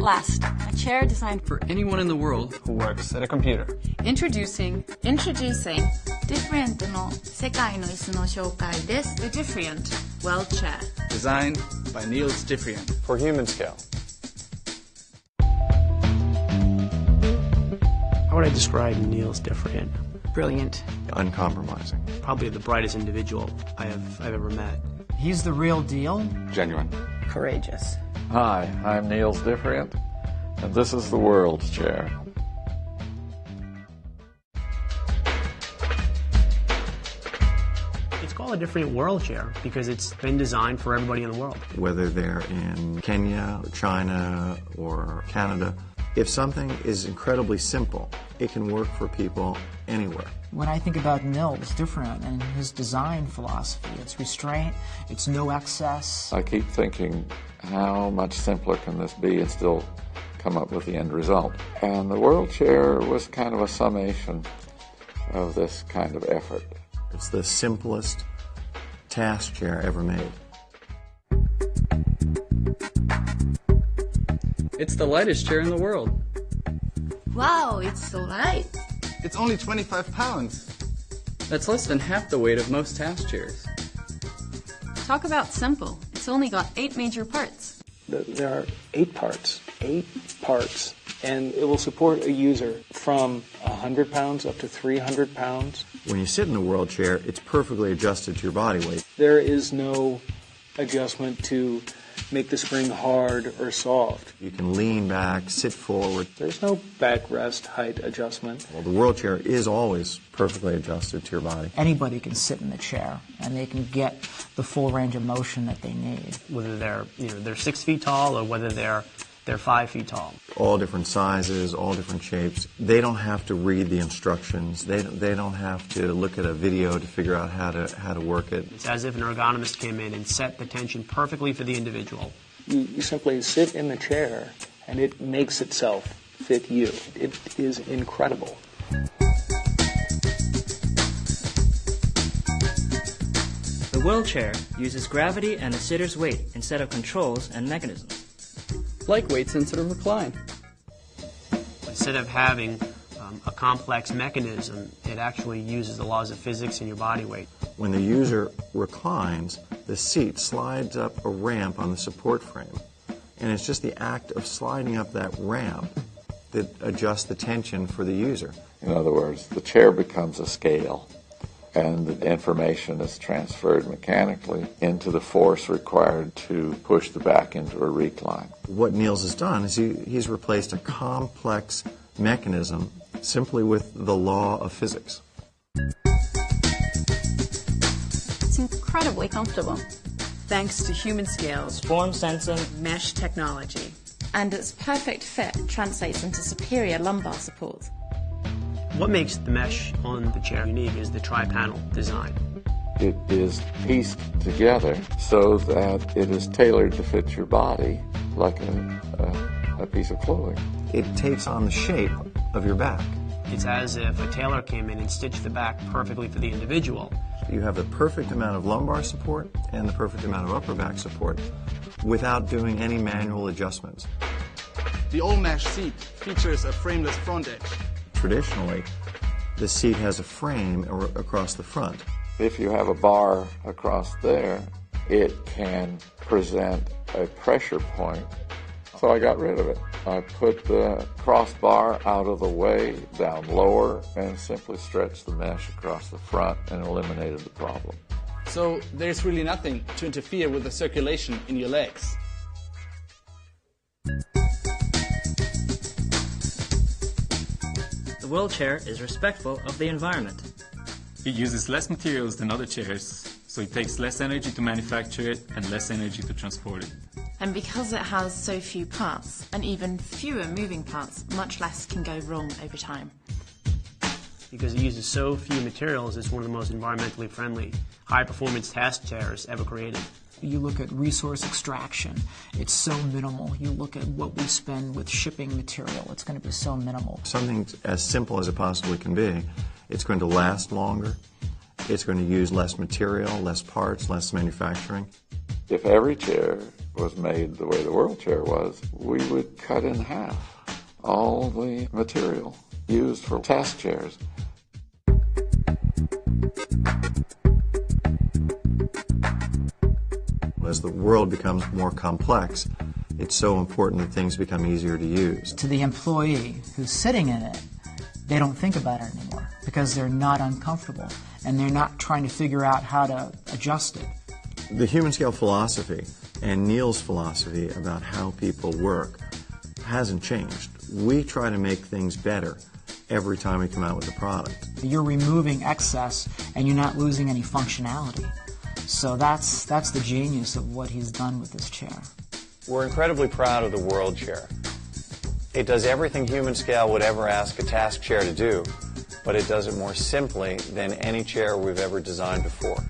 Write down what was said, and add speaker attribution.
Speaker 1: Blast, a chair designed for anyone in the world
Speaker 2: who works at a computer.
Speaker 1: Introducing
Speaker 3: different の世界の椅子の紹介です。
Speaker 1: the diffrient world chair.
Speaker 2: Designed by Niels Diffrient for humanscale.
Speaker 4: How would I describe Niels Diffrient?
Speaker 1: Brilliant.
Speaker 5: Uncompromising.
Speaker 4: Probably the brightest individual I've ever met.
Speaker 6: He's the real deal.
Speaker 5: Genuine.
Speaker 6: Courageous.
Speaker 7: Hi, I'm Niels Diffrient, and this is the World Chair.
Speaker 4: It's called a different world chair because it's been designed for everybody in the world.
Speaker 5: Whether they're in Kenya, or China, or Canada, if something is incredibly simple, it can work for people anywhere.
Speaker 6: When I think about Niels Diffrient and his design philosophy, it's restraint, it's no excess.
Speaker 7: I keep thinking, how much simpler can this be and still come up with the end result? And the World Chair was kind of a summation of this kind of effort.
Speaker 5: It's the simplest task chair ever made.
Speaker 2: It's the lightest chair in the world.
Speaker 3: Wow, it's so light.
Speaker 2: It's only 25 pounds. That's less than half the weight of most task chairs.
Speaker 1: Talk about simple. It's only got 8 major parts.
Speaker 8: There are 8 parts, and it will support a user from 100 pounds up to 300 pounds.
Speaker 5: When you sit in the World Chair, it's perfectly adjusted to your body weight.
Speaker 8: There is no adjustment to make the spring hard or soft.
Speaker 5: You can lean back, sit forward.
Speaker 8: There's no backrest height adjustment.
Speaker 5: Well, the World Chair is always perfectly adjusted to your body.
Speaker 6: Anybody can sit in the chair and they can get the full range of motion that they need.
Speaker 4: Whether they're 6 feet tall or whether they're 5 feet tall.
Speaker 5: All different sizes, all different shapes. They don't have to read the instructions. They don't have to look at a video to figure out how to work it.
Speaker 4: It's as if an ergonomist came in and set the tension perfectly for the individual.
Speaker 8: You simply sit in the chair and it makes itself fit you. It is incredible.
Speaker 9: The World Chair uses gravity and the sitter's weight instead of controls and mechanisms.
Speaker 2: Like weights instead of recline.
Speaker 4: Instead of having a complex mechanism, it actually uses the laws of physics and your body weight.
Speaker 5: When the user reclines, the seat slides up a ramp on the support frame. And it's just the act of sliding up that ramp that adjusts the tension for the user.
Speaker 7: In other words, the chair becomes a scale, and the information is transferred mechanically into the force required to push the back into a recline.
Speaker 5: What Niels has done is he's replaced a complex mechanism simply with the law of physics.
Speaker 1: It's incredibly comfortable, thanks to humanscale's
Speaker 9: Form sensing
Speaker 1: mesh technology. And its perfect fit translates into superior lumbar support.
Speaker 4: What makes the mesh on the chair unique is the tri-panel design.
Speaker 7: It is pieced together so that it is tailored to fit your body like a piece of clothing.
Speaker 5: It takes on the shape of your back.
Speaker 4: It's as if a tailor came in and stitched the back perfectly for the individual.
Speaker 5: You have the perfect amount of lumbar support and the perfect amount of upper back support without doing any manual adjustments.
Speaker 2: The all-mesh seat features a frameless front edge.
Speaker 5: Traditionally, the seat has a frame across the front.
Speaker 7: If you have a bar across there, it can present a pressure point. So I got rid of it. I put the crossbar out of the way, down lower, and simply stretched the mesh across the front and eliminated the problem.
Speaker 2: So there's really nothing to interfere with the circulation in your legs.
Speaker 9: The World Chair is respectful of the environment.
Speaker 10: It uses less materials than other chairs, so it takes less energy to manufacture it and less energy to transport it.
Speaker 1: And because it has so few parts, and even fewer moving parts, much less can go wrong over time.
Speaker 4: Because it uses so few materials, it's one of the most environmentally friendly, high-performance task chairs ever created.
Speaker 6: You look at resource extraction, it's so minimal. You look at what we spend with shipping material, it's going to be so minimal.
Speaker 5: Something as simple as it possibly can be, it's going to last longer, it's going to use less material, less parts, less manufacturing.
Speaker 7: If every chair was made the way the World Chair was, we would cut in half all the material used for task chairs.
Speaker 5: As the world becomes more complex, it's so important that things become easier to use.
Speaker 6: To the employee who's sitting in it, they don't think about it anymore because they're not uncomfortable and they're not trying to figure out how to adjust it.
Speaker 5: The human scale philosophy and Neil's philosophy about how people work hasn't changed. We try to make things better every time we come out with a product.
Speaker 6: You're removing excess and you're not losing any functionality. So that's the genius of what he's done with this chair.
Speaker 11: We're incredibly proud of the World Chair. It does everything human scale would ever ask a task chair to do, but it does it more simply than any chair we've ever designed before.